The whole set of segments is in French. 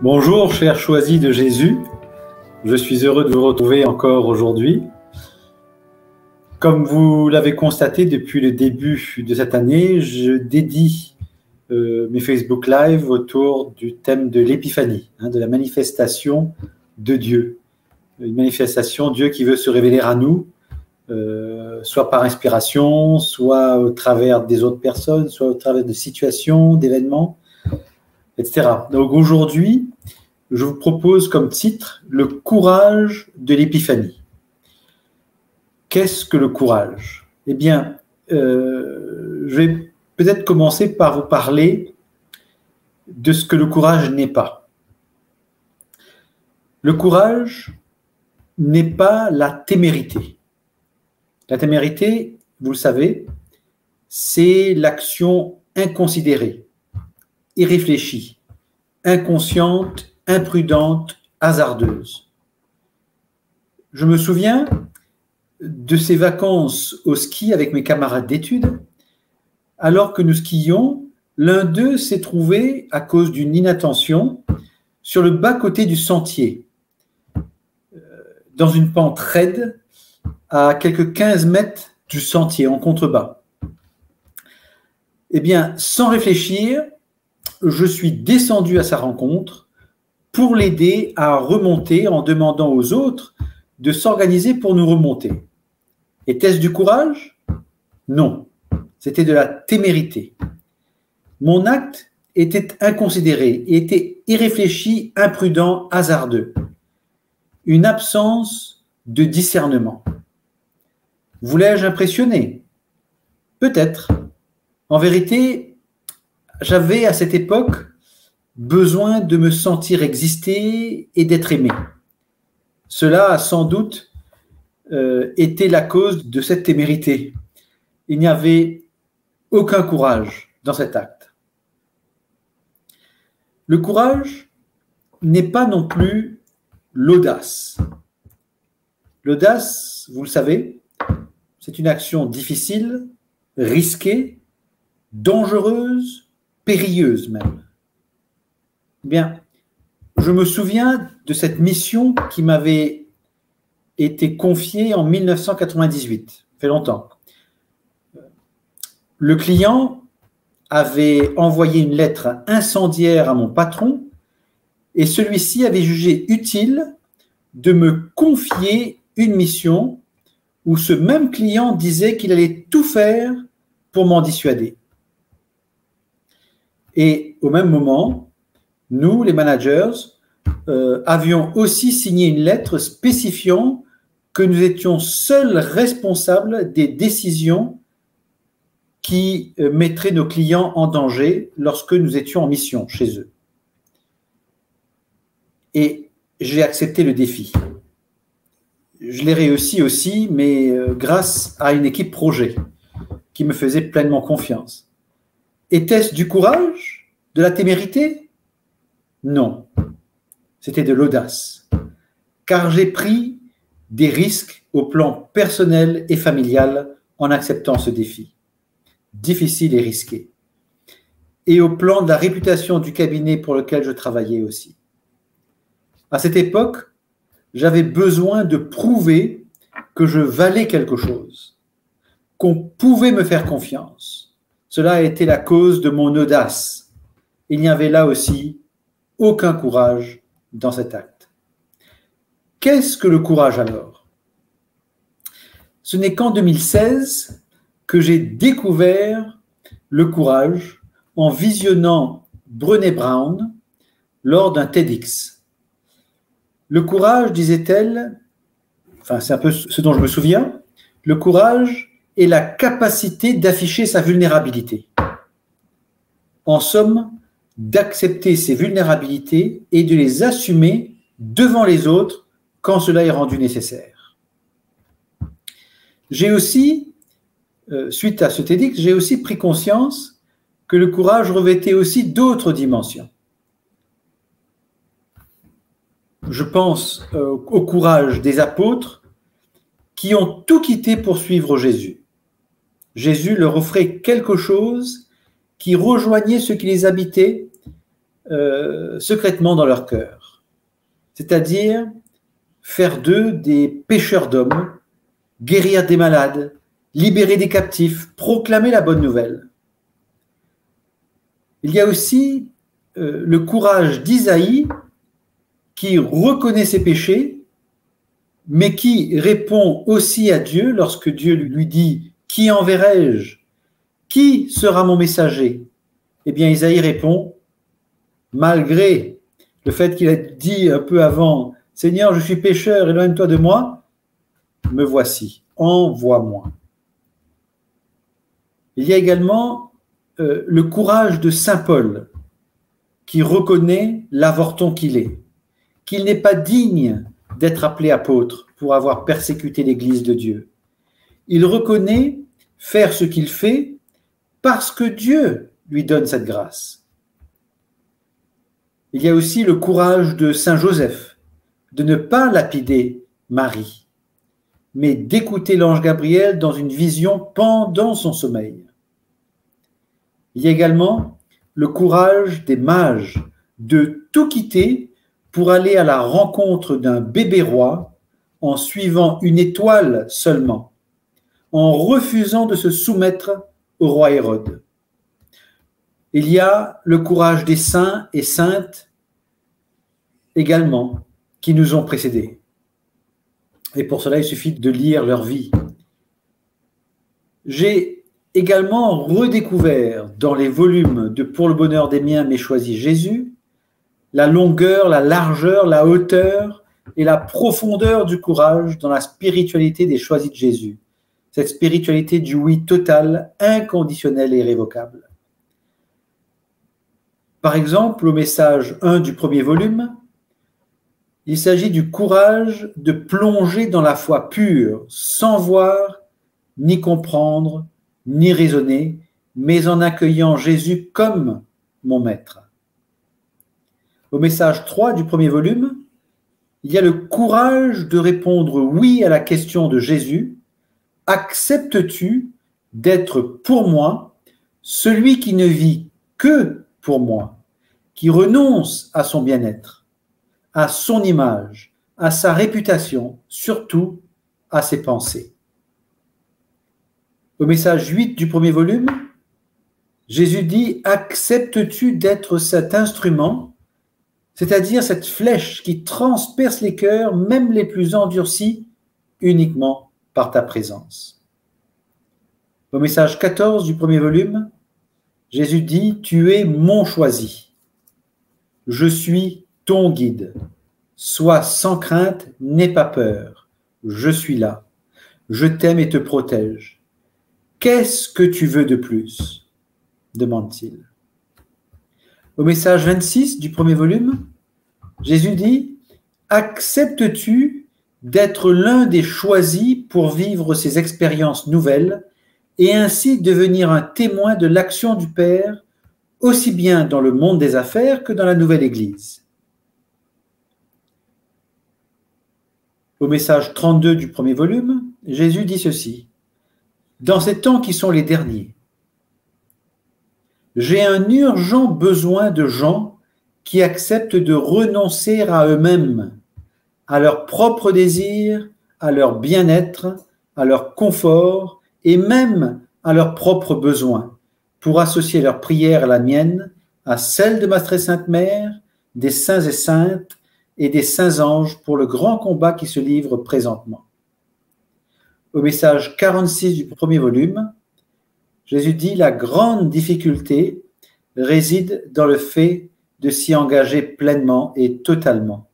Bonjour, chers choisis de Jésus. Je suis heureux de vous retrouver encore aujourd'hui. Comme vous l'avez constaté depuis le début de cette année, je dédie mes Facebook Live autour du thème de l'épiphanie, de la manifestation de Dieu. Une manifestation, Dieu qui veut se révéler à nous, soit par inspiration, soit au travers des autres personnes, soit au travers de situations, d'événements, etc. Donc aujourd'hui, je vous propose comme titre « Le courage de l'épiphanie ». Qu'est-ce que le courage? Eh bien, je vais peut-être commencer par vous parler de ce que le courage n'est pas. Le courage n'est pas la témérité. La témérité, vous le savez, c'est l'action inconsidérée, irréfléchie, inconsciente, imprudente, hasardeuse. Je me souviens de ces vacances au ski avec mes camarades d'études. Alors que nous skions, l'un d'eux s'est trouvé, à cause d'une inattention, sur le bas-côté du sentier, dans une pente raide, à quelques 15 mètres du sentier, en contrebas. Eh bien, sans réfléchir, je suis descendu à sa rencontre pour l'aider à remonter en demandant aux autres de s'organiser pour nous remonter. Était-ce du courage? Non, c'était de la témérité. Mon acte était inconsidéré, était irréfléchi, imprudent, hasardeux. Une absence de discernement. Voulais-je impressionner? Peut-être. En vérité, j'avais à cette époque besoin de me sentir exister et d'être aimé. Cela a sans doute été la cause de cette témérité. Il n'y avait aucun courage dans cet acte. Le courage n'est pas non plus l'audace. L'audace, vous le savez, c'est une action difficile, risquée, dangereuse, périlleuse même. Bien, je me souviens de cette mission qui m'avait été confiée en 1998, ça fait longtemps. Le client avait envoyé une lettre incendiaire à mon patron et celui-ci avait jugé utile de me confier une mission où ce même client disait qu'il allait tout faire pour m'en dissuader. Et au même moment, nous, les managers, avions aussi signé une lettre spécifiant que nous étions seuls responsables des décisions qui mettraient nos clients en danger lorsque nous étions en mission chez eux. Et j'ai accepté le défi. Je l'ai réussi aussi, mais grâce à une équipe projet qui me faisait pleinement confiance. Était-ce du courage? De la témérité? Non, c'était de l'audace, car j'ai pris des risques au plan personnel et familial en acceptant ce défi, difficile et risqué, et au plan de la réputation du cabinet pour lequel je travaillais aussi. À cette époque, j'avais besoin de prouver que je valais quelque chose, qu'on pouvait me faire confiance. Cela a été la cause de mon audace. Il n'y avait là aussi aucun courage dans cet acte. Qu'est-ce que le courage alors? Ce n'est qu'en 2016 que j'ai découvert le courage en visionnant Brené Brown lors d'un TEDx. Le courage, disait-elle, enfin c'est un peu ce dont je me souviens, le courage est la capacité d'afficher sa vulnérabilité. En somme, d'accepter ses vulnérabilités et de les assumer devant les autres quand cela est rendu nécessaire. J'ai aussi, suite à ce TEDx, j'ai aussi pris conscience que le courage revêtait aussi d'autres dimensions. Je pense au courage des apôtres qui ont tout quitté pour suivre Jésus. Jésus leur offrait quelque chose qui rejoignait ce qui les habitait secrètement dans leur cœur. C'est-à-dire faire d'eux des pêcheurs d'hommes, guérir des malades, libérer des captifs, proclamer la bonne nouvelle. Il y a aussi le courage d'Isaïe qui reconnaît ses péchés, mais qui répond aussi à Dieu lorsque Dieu lui dit « Qui enverrai-je? Qui sera mon messager ?» Eh bien, Isaïe répond « Malgré le fait qu'il a dit un peu avant « Seigneur, je suis pécheur, éloigne-toi de moi », me voici, envoie-moi. » Il y a également le courage de saint Paul qui reconnaît l'avorton qu'il n'est pas digne d'être appelé apôtre pour avoir persécuté l'Église de Dieu. Il reconnaît faire ce qu'il fait parce que Dieu lui donne cette grâce. Il y a aussi le courage de saint Joseph de ne pas lapider Marie, mais d'écouter l'ange Gabriel dans une vision pendant son sommeil. Il y a également le courage des mages de tout quitter pour aller à la rencontre d'un bébé roi en suivant une étoile seulement, en refusant de se soumettre au roi Hérode. Il y a le courage des saints et saintes également qui nous ont précédés. Et pour cela, il suffit de lire leur vie. J'ai également redécouvert dans les volumes de Pour le bonheur des miens, mais choisi Jésus, la longueur, la largeur, la hauteur et la profondeur du courage dans la spiritualité des choisis de Jésus. Cette spiritualité du oui total, inconditionnel et irrévocable. Par exemple, au message 1 du premier volume, il s'agit du courage de plonger dans la foi pure, sans voir, ni comprendre, ni raisonner, mais en accueillant Jésus comme mon maître. Au message 3 du premier volume, il y a le courage de répondre oui à la question de Jésus. Acceptes-tu d'être pour moi celui qui ne vit que pour moi, qui renonce à son bien-être, à son image, à sa réputation, surtout à ses pensées? Au message 8 du premier volume, Jésus dit « Acceptes-tu d'être cet instrument ?» c'est-à-dire cette flèche qui transperce les cœurs, même les plus endurcis, uniquement par ta présence. Au message 14 du premier volume, Jésus dit « Tu es mon choisi. Je suis ton guide. Sois sans crainte, n'aie pas peur. Je suis là. Je t'aime et te protège. Qu'est-ce que tu veux de plus ?» demande-t-il. Au message 26 du premier volume, Jésus dit « Acceptes-tu d'être l'un des choisis pour vivre ces expériences nouvelles et ainsi devenir un témoin de l'action du Père, aussi bien dans le monde des affaires que dans la nouvelle Église ?» Au message 32 du premier volume, Jésus dit ceci « Dans ces temps qui sont les derniers, j'ai un urgent besoin de gens qui acceptent de renoncer à eux-mêmes, à leurs propres désirs, à leur bien-être, à leur confort et même à leurs propres besoins, pour associer leur prière à la mienne, à celle de ma très sainte mère, des saints et saintes et des saints anges pour le grand combat qui se livre présentement. Au message 46 du premier volume, Jésus dit « La grande difficulté réside dans le fait de s'y engager pleinement et totalement,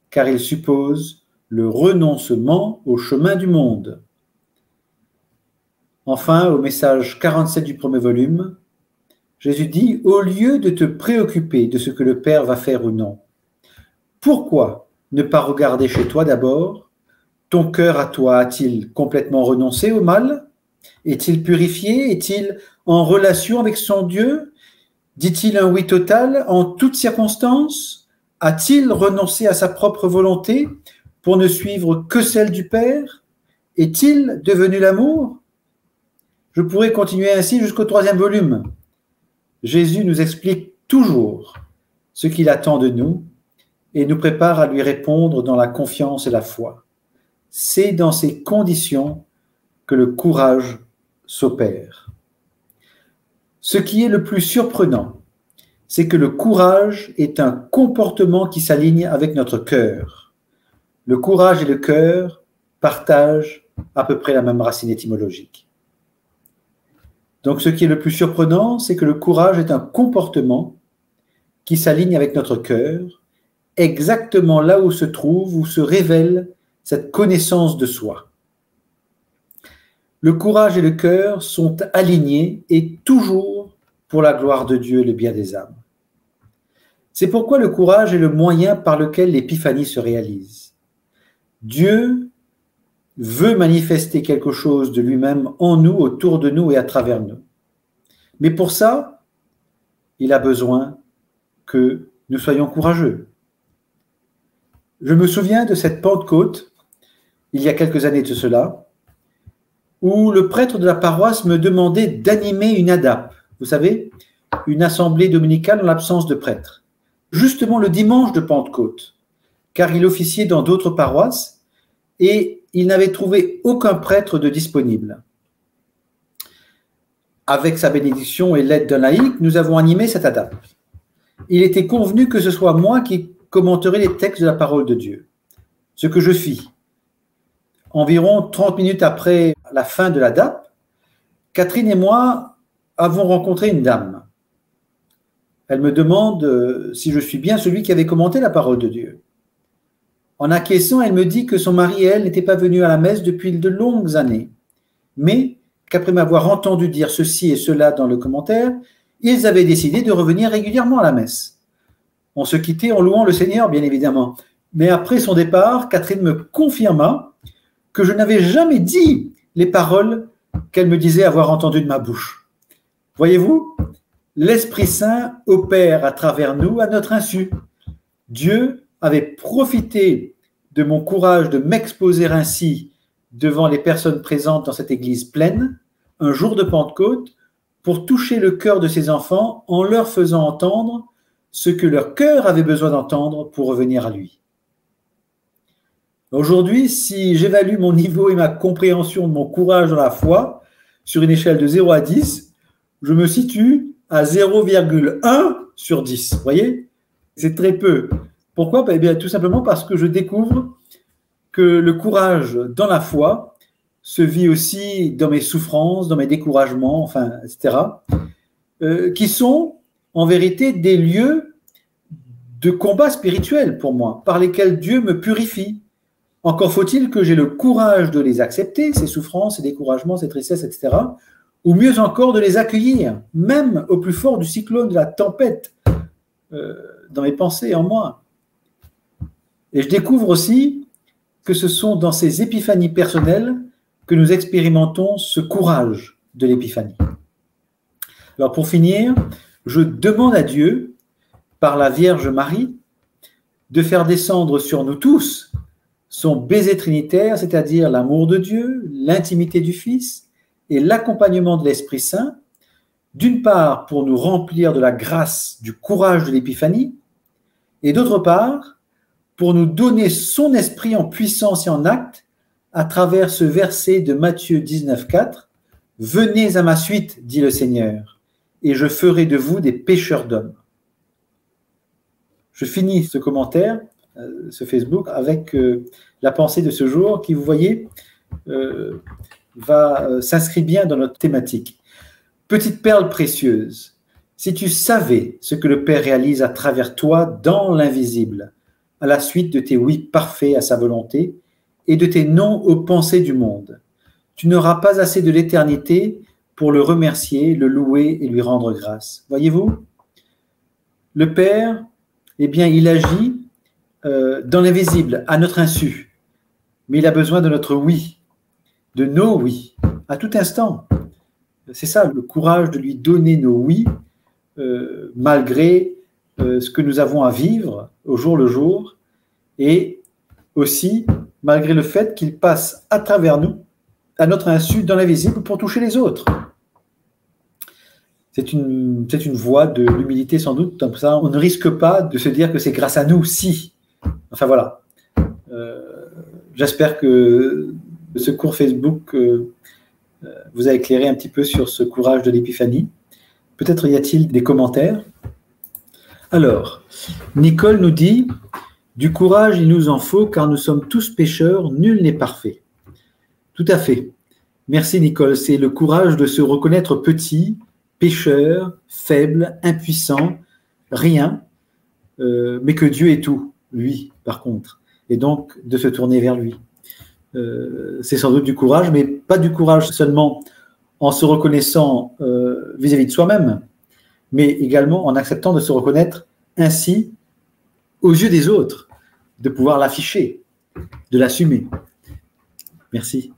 car il suppose le renoncement au chemin du monde. » Enfin, au message 47 du premier volume, Jésus dit « Au lieu de te préoccuper de ce que le Père va faire ou non, pourquoi ne pas regarder chez toi d'abord? Ton cœur à toi a-t-il complètement renoncé au mal? Est-il purifié? Est-il en relation avec son Dieu? Dit-il un oui total en toutes circonstances? A-t-il renoncé à sa propre volonté pour ne suivre que celle du Père? Est-il devenu l'amour? Je pourrais continuer ainsi jusqu'au 3e volume. Jésus nous explique toujours ce qu'il attend de nous et nous prépare à lui répondre dans la confiance et la foi. C'est dans ces conditions que le courage s'opère. Ce qui est le plus surprenant, c'est que le courage est un comportement qui s'aligne avec notre cœur. Le courage et le cœur partagent à peu près la même racine étymologique. Donc ce qui est le plus surprenant, c'est que le courage est un comportement qui s'aligne avec notre cœur, exactement là où se trouve, où se révèle cette connaissance de soi. Le courage et le cœur sont alignés et toujours pour la gloire de Dieu et le bien des âmes. C'est pourquoi le courage est le moyen par lequel l'épiphanie se réalise. Dieu veut manifester quelque chose de lui-même en nous, autour de nous et à travers nous. Mais pour ça, il a besoin que nous soyons courageux. Je me souviens de cette Pentecôte, il y a quelques années de cela, où le prêtre de la paroisse me demandait d'animer une ADAP, vous savez, une assemblée dominicale en l'absence de prêtre, justement le dimanche de Pentecôte, car il officiait dans d'autres paroisses et il n'avait trouvé aucun prêtre de disponible. Avec sa bénédiction et l'aide d'un laïc, nous avons animé cette ADAP. Il était convenu que ce soit moi qui commenterai les textes de la parole de Dieu, ce que je fis. Environ 30 minutes après la fin de la DAP, Catherine et moi avons rencontré une dame. Elle me demande si je suis bien celui qui avait commenté la parole de Dieu. En acquiesçant, elle me dit que son mari et elle n'étaient pas venus à la messe depuis de longues années, mais qu'après m'avoir entendu dire ceci et cela dans le commentaire, ils avaient décidé de revenir régulièrement à la messe. On se quittait en louant le Seigneur, bien évidemment. Mais après son départ, Catherine me confirma que je n'avais jamais dit les paroles qu'elle me disait avoir entendues de ma bouche. Voyez-vous, l'Esprit Saint opère à travers nous à notre insu. Dieu avait profité de mon courage de m'exposer ainsi devant les personnes présentes dans cette église pleine, un jour de Pentecôte, pour toucher le cœur de ses enfants en leur faisant entendre ce que leur cœur avait besoin d'entendre pour revenir à lui. Aujourd'hui, si j'évalue mon niveau et ma compréhension de mon courage dans la foi sur une échelle de 0 à 10, je me situe à 0,1 sur 10. Vous voyez? C'est très peu. Pourquoi? Eh bien, tout simplement parce que je découvre que le courage dans la foi se vit aussi dans mes souffrances, dans mes découragements, enfin, etc., qui sont en vérité des lieux de combat spirituel pour moi, par lesquels Dieu me purifie. Encore faut-il que j'ai le courage de les accepter, ces souffrances, ces découragements, ces tristesses, etc., ou mieux encore de les accueillir, même au plus fort du cyclone, de la tempête, dans mes pensées, en moi. Et je découvre aussi que ce sont dans ces épiphanies personnelles que nous expérimentons ce courage de l'épiphanie. Alors pour finir, je demande à Dieu, par la Vierge Marie, de faire descendre sur nous tous son baiser trinitaire, c'est-à-dire l'amour de Dieu, l'intimité du Fils et l'accompagnement de l'Esprit Saint, d'une part pour nous remplir de la grâce, du courage de l'épiphanie, et d'autre part pour nous donner son esprit en puissance et en acte à travers ce verset de Matthieu 19,4 « Venez à ma suite, dit le Seigneur, et je ferai de vous des pêcheurs d'hommes. » Je finis ce commentaire, ce Facebook, avec la pensée de ce jour qui, vous voyez, s'inscrit bien dans notre thématique. Petite perle précieuse, si tu savais ce que le Père réalise à travers toi dans l'invisible, à la suite de tes oui parfaits à sa volonté et de tes non aux pensées du monde, tu n'auras pas assez de l'éternité pour le remercier, le louer et lui rendre grâce. Voyez-vous, le Père, eh bien, il agit dans l'invisible, à notre insu, mais il a besoin de notre oui, de nos oui, à tout instant. C'est ça, le courage de lui donner nos oui, malgré ce que nous avons à vivre au jour le jour, et aussi malgré le fait qu'il passe à travers nous, à notre insu, dans l'invisible, pour toucher les autres. C'est une voie de l'humilité sans doute. Comme ça, on ne risque pas de se dire que c'est grâce à nous, si. Enfin voilà. J'espère que ce cours Facebook vous a éclairé un petit peu sur ce courage de l'épiphanie. Peut-être y a-t-il des commentaires. Alors, Nicole nous dit « Du courage, il nous en faut, car nous sommes tous pécheurs, nul n'est parfait. » Tout à fait. Merci Nicole. C'est le courage de se reconnaître petit, pécheur, faible, impuissant, rien, mais que Dieu est tout, lui, par contre. Et donc, de se tourner vers lui. C'est sans doute du courage, mais pas du courage seulement en se reconnaissant vis-à-vis de soi-même, mais également en acceptant de se reconnaître ainsi aux yeux des autres, de pouvoir l'afficher, de l'assumer. Merci.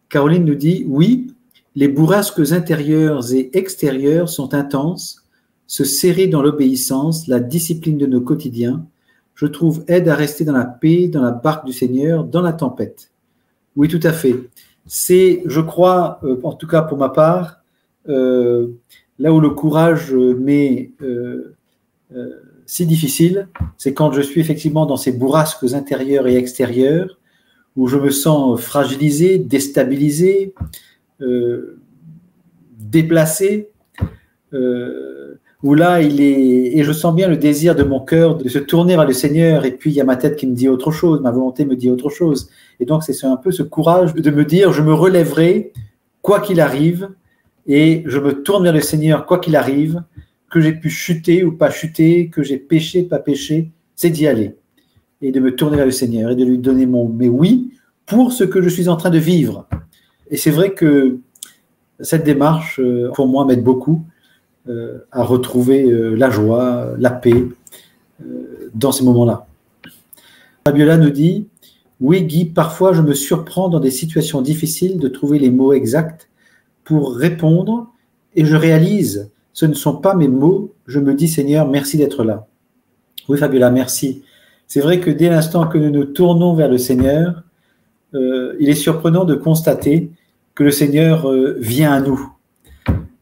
Caroline nous dit « Oui, les bourrasques intérieures et extérieures sont intenses, se serrer dans l'obéissance, la discipline de nos quotidiens, je trouve aide à rester dans la paix, dans la barque du Seigneur, dans la tempête. » Oui, tout à fait. C'est, je crois, en tout cas pour ma part, là où le courage m'est si difficile, c'est quand je suis effectivement dans ces bourrasques intérieures et extérieures, où je me sens fragilisé, déstabilisé, déplacé, où là, et je sens bien le désir de mon cœur de se tourner vers le Seigneur, et puis il y a ma tête qui me dit autre chose, ma volonté me dit autre chose. Et donc, c'est un peu ce courage de me dire, je me relèverai, quoi qu'il arrive, et je me tourne vers le Seigneur, quoi qu'il arrive, que j'ai pu chuter ou pas chuter, que j'ai péché, pas péché, c'est d'y aller. Et de me tourner vers le Seigneur, et de lui donner mon « mais oui » pour ce que je suis en train de vivre. Et c'est vrai que cette démarche, pour moi, m'aide beaucoup à retrouver la joie, la paix dans ces moments-là. Fabiola nous dit « Oui, Guy, parfois je me surprends dans des situations difficiles de trouver les mots exacts pour répondre et je réalise, ce ne sont pas mes mots, je me dis Seigneur, merci d'être là. » Oui, Fabiola, merci. C'est vrai que dès l'instant que nous nous tournons vers le Seigneur, il est surprenant de constater que le Seigneur vient à nous.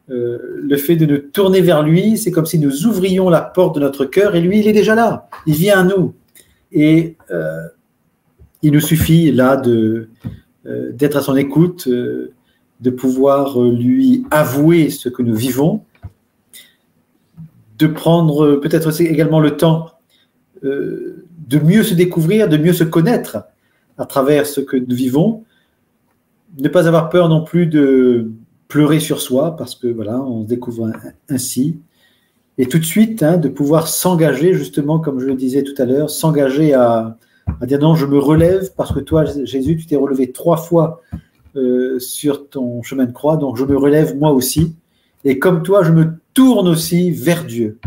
Le fait de nous tourner vers lui, c'est comme si nous ouvrions la porte de notre cœur et lui, il est déjà là, il vient à nous. Et il nous suffit là d'être à son écoute, de pouvoir lui avouer ce que nous vivons, de prendre peut-être aussi également le temps de mieux se découvrir, de mieux se connaître à travers ce que nous vivons, ne pas avoir peur non plus de pleurer sur soi, parce que voilà, on se découvre ainsi, et tout de suite, de pouvoir s'engager, justement, comme je le disais tout à l'heure, s'engager à dire non, je me relève, parce que toi, Jésus, tu t'es relevé 3 fois sur ton chemin de croix, donc je me relève moi aussi, et comme toi, je me tourne aussi vers Dieu.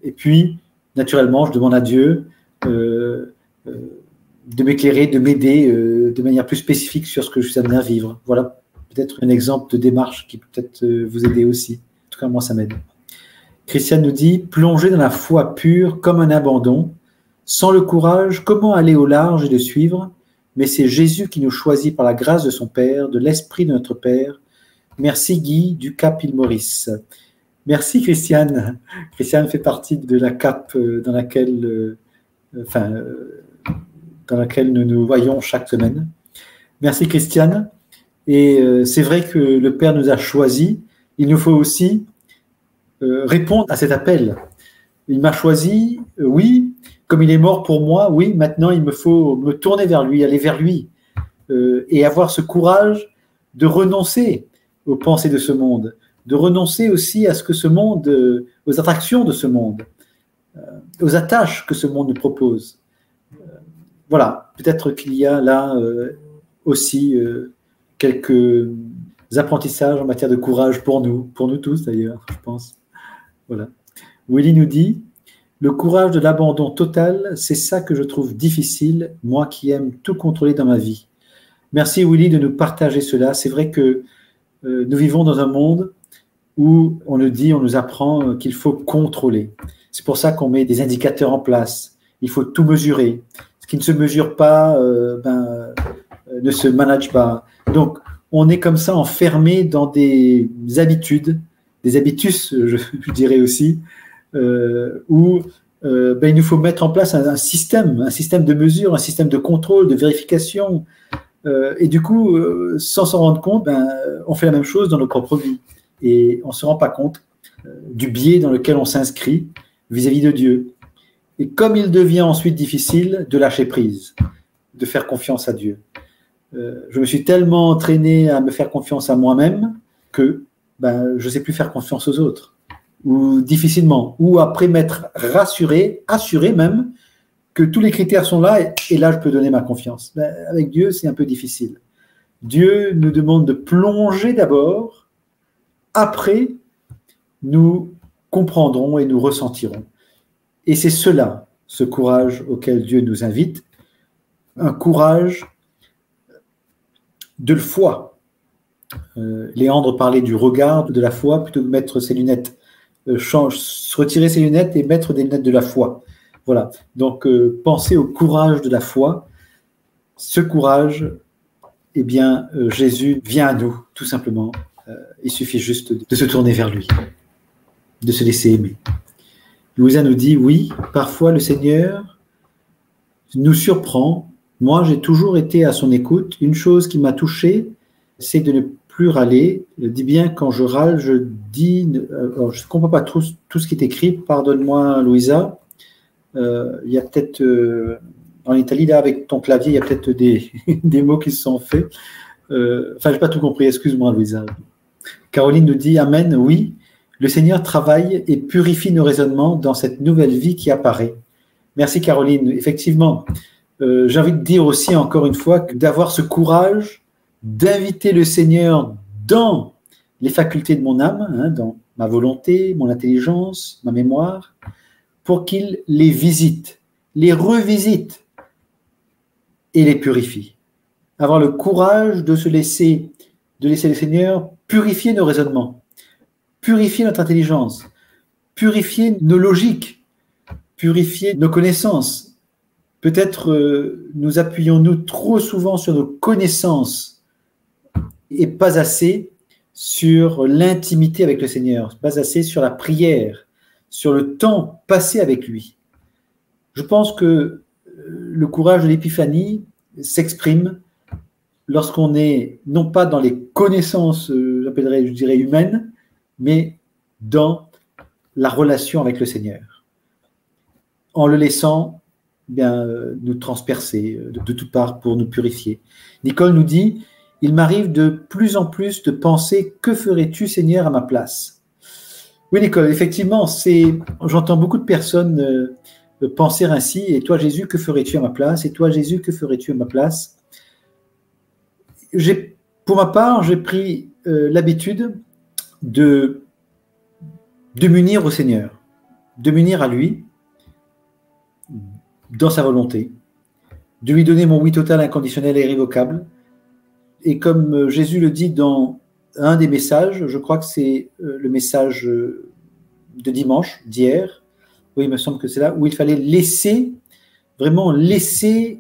Et puis, naturellement, je demande à Dieu de m'éclairer, de m'aider de manière plus spécifique sur ce que je suis amené à vivre. Voilà peut-être un exemple de démarche qui peut peut-être vous aider aussi. En tout cas, moi, ça m'aide. Christiane nous dit « Plonger dans la foi pure comme un abandon. Sans le courage, comment aller au large et le suivre? Mais c'est Jésus qui nous choisit par la grâce de son Père, de l'Esprit de notre Père. Merci Guy du Cap Île-Maurice. » Merci Christiane. Christiane fait partie de la CAP dans laquelle nous nous voyons chaque semaine. Merci Christiane. Et c'est vrai que le Père nous a choisis. Il nous faut aussi répondre à cet appel. Il m'a choisi, oui, comme il est mort pour moi, oui, maintenant il me faut me tourner vers lui, aller vers lui, et avoir ce courage de renoncer aux pensées de ce monde, de renoncer aussi à ce que ce monde, aux attractions de ce monde, aux attaches que ce monde nous propose. Voilà, peut-être qu'il y a là aussi quelques apprentissages en matière de courage pour nous tous d'ailleurs, je pense. Voilà. Willy nous dit « Le courage de l'abandon total, c'est ça que je trouve difficile, moi qui aime tout contrôler dans ma vie. » Merci Willy de nous partager cela. C'est vrai que nous vivons dans un monde où on nous apprend qu'il faut contrôler. C'est pour ça qu'on met des indicateurs en place. Il faut tout mesurer. Ce qui ne se mesure pas ne se manage pas. Donc, on est comme ça enfermé dans des habitudes des habitus, je dirais aussi, où il nous faut mettre en place un système de mesure, un système de contrôle, de vérification. Et du coup, sans s'en rendre compte, on fait la même chose dans nos propres vies. Et on ne se rend pas compte du biais dans lequel on s'inscrit vis-à-vis de Dieu. Et comme il devient ensuite difficile de lâcher prise, de faire confiance à Dieu. Je me suis tellement entraîné à me faire confiance à moi-même que je ne sais plus faire confiance aux autres. Ou difficilement. Ou après m'être rassuré, assuré même, que tous les critères sont là et là je peux donner ma confiance. Avec Dieu, c'est un peu difficile. Dieu nous demande de plonger d'abord, après nous comprendrons et nous ressentirons. Et c'est cela, ce courage auquel Dieu nous invite, un courage de la foi. Léandre parlait du regard de la foi plutôt que de mettre ses lunettes, retirer ses lunettes et mettre des lunettes de la foi. Voilà, donc pensez au courage de la foi. Ce courage, eh bien, Jésus vient à nous, tout simplement. Il suffit juste de se tourner vers lui, de se laisser aimer. Louisa nous dit, oui, parfois le Seigneur nous surprend. Moi, j'ai toujours été à son écoute. Une chose qui m'a touché, c'est de ne plus râler. Elle dit bien, quand je râle, je dis... Alors, je ne comprends pas tout ce qui est écrit. Pardonne-moi, Louisa. Il y a peut-être... en Italie, là, avec ton clavier, il y a peut-être des mots qui se sont faits. Je n'ai pas tout compris. Excuse-moi, Louisa. Caroline nous dit, Amen, oui. Le Seigneur travaille et purifie nos raisonnements dans cette nouvelle vie qui apparaît. Merci, Caroline. Effectivement, j'ai envie de dire aussi, encore une fois, d'avoir ce courage d'inviter le Seigneur dans les facultés de mon âme, dans ma volonté, mon intelligence, ma mémoire, pour qu'il les visite, les revisite et les purifie. Avoir le courage de laisser le Seigneur purifier nos raisonnements, purifier notre intelligence, purifier nos logiques, purifier nos connaissances. Peut-être nous appuyons-nous trop souvent sur nos connaissances et pas assez sur l'intimité avec le Seigneur, pas assez sur la prière, sur le temps passé avec lui. Je pense que le courage de l'épiphanie s'exprime lorsqu'on est non pas dans les connaissances, je dirais humaines, mais dans la relation avec le Seigneur, en le laissant nous transpercer de toutes parts pour nous purifier. Nicole nous dit, il m'arrive de plus en plus de penser, que ferais-tu, Seigneur, à ma place? Oui, Nicole, effectivement, j'entends beaucoup de personnes penser ainsi, et toi, Jésus, que ferais-tu à ma place? Et toi, Jésus, que ferais-tu à ma place? Pour ma part, j'ai pris l'habitude de m'unir au Seigneur, de m'unir à lui dans sa volonté, de lui donner mon oui total, inconditionnel et irrévocable. Et comme Jésus le dit dans un des messages, je crois que c'est le message de dimanche, d'hier, oui, il me semble que c'est là, où il fallait vraiment laisser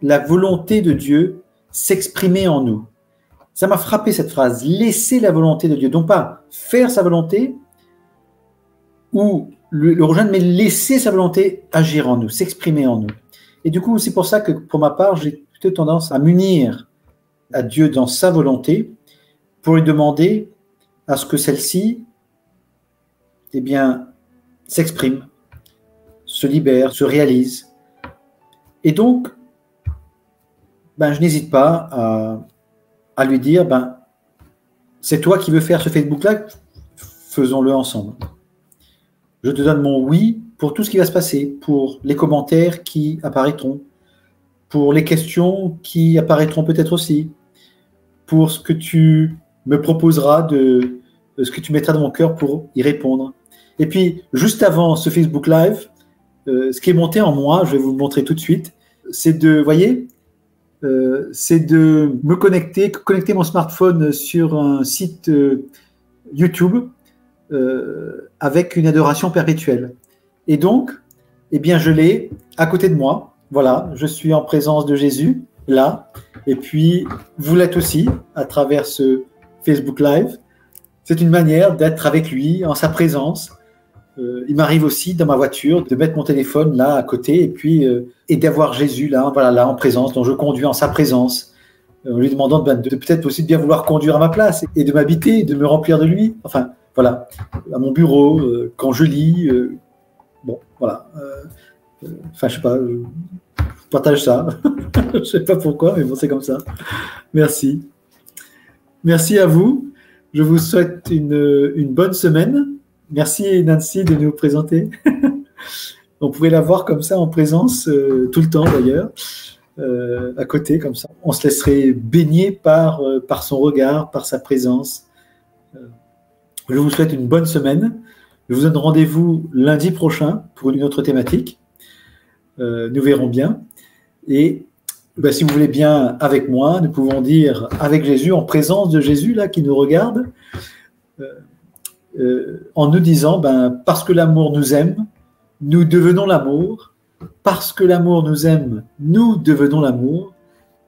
la volonté de Dieu s'exprimer en nous. Ça m'a frappé cette phrase, laisser la volonté de Dieu, donc pas faire sa volonté ou le rejoindre, mais laisser sa volonté agir en nous, s'exprimer en nous. Et du coup, c'est pour ça que pour ma part, j'ai plutôt tendance à m'unir à Dieu dans sa volonté pour lui demander à ce que celle-ci, s'exprime, se libère, se réalise. Et donc, je n'hésite pas à lui dire, c'est toi qui veux faire ce Facebook Live, faisons-le ensemble. Je te donne mon oui pour tout ce qui va se passer, pour les commentaires qui apparaîtront, pour les questions qui apparaîtront peut-être aussi, pour ce que tu me proposeras, ce que tu mettras dans mon cœur pour y répondre. Et puis, juste avant ce Facebook Live, ce qui est monté en moi, je vais vous le montrer tout de suite, c'est c'est de me connecter mon smartphone sur un site YouTube avec une adoration perpétuelle. Et donc, je l'ai à côté de moi. Voilà, je suis en présence de Jésus, là. Et puis, vous l'êtes aussi à travers ce Facebook Live. C'est une manière d'être avec lui, en sa présence. Il m'arrive aussi dans ma voiture de mettre mon téléphone là à côté et d'avoir Jésus là, voilà, là en présence, dont je conduis en sa présence, en lui demandant de peut-être aussi de bien vouloir conduire à ma place et de m'habiter, de me remplir de lui. Enfin, voilà, à mon bureau, quand je lis, bon, voilà. Enfin, je sais pas, je partage ça. Je sais pas pourquoi, mais bon, c'est comme ça. Merci. Merci à vous. Je vous souhaite une bonne semaine. Merci Nancy de nous présenter. On pourrait la voir comme ça en présence tout le temps d'ailleurs, à côté comme ça. On se laisserait baigner par son regard, par sa présence. Je vous souhaite une bonne semaine. Je vous donne rendez-vous lundi prochain pour une autre thématique. Nous verrons bien. Et si vous voulez bien avec moi, nous pouvons dire avec Jésus, en présence de Jésus là qui nous regarde, en nous disant parce que l'amour nous aime, nous devenons l'amour. Parce que l'amour nous aime, nous devenons l'amour.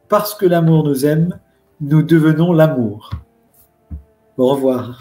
Parce que l'amour nous aime, nous devenons l'amour. Au revoir.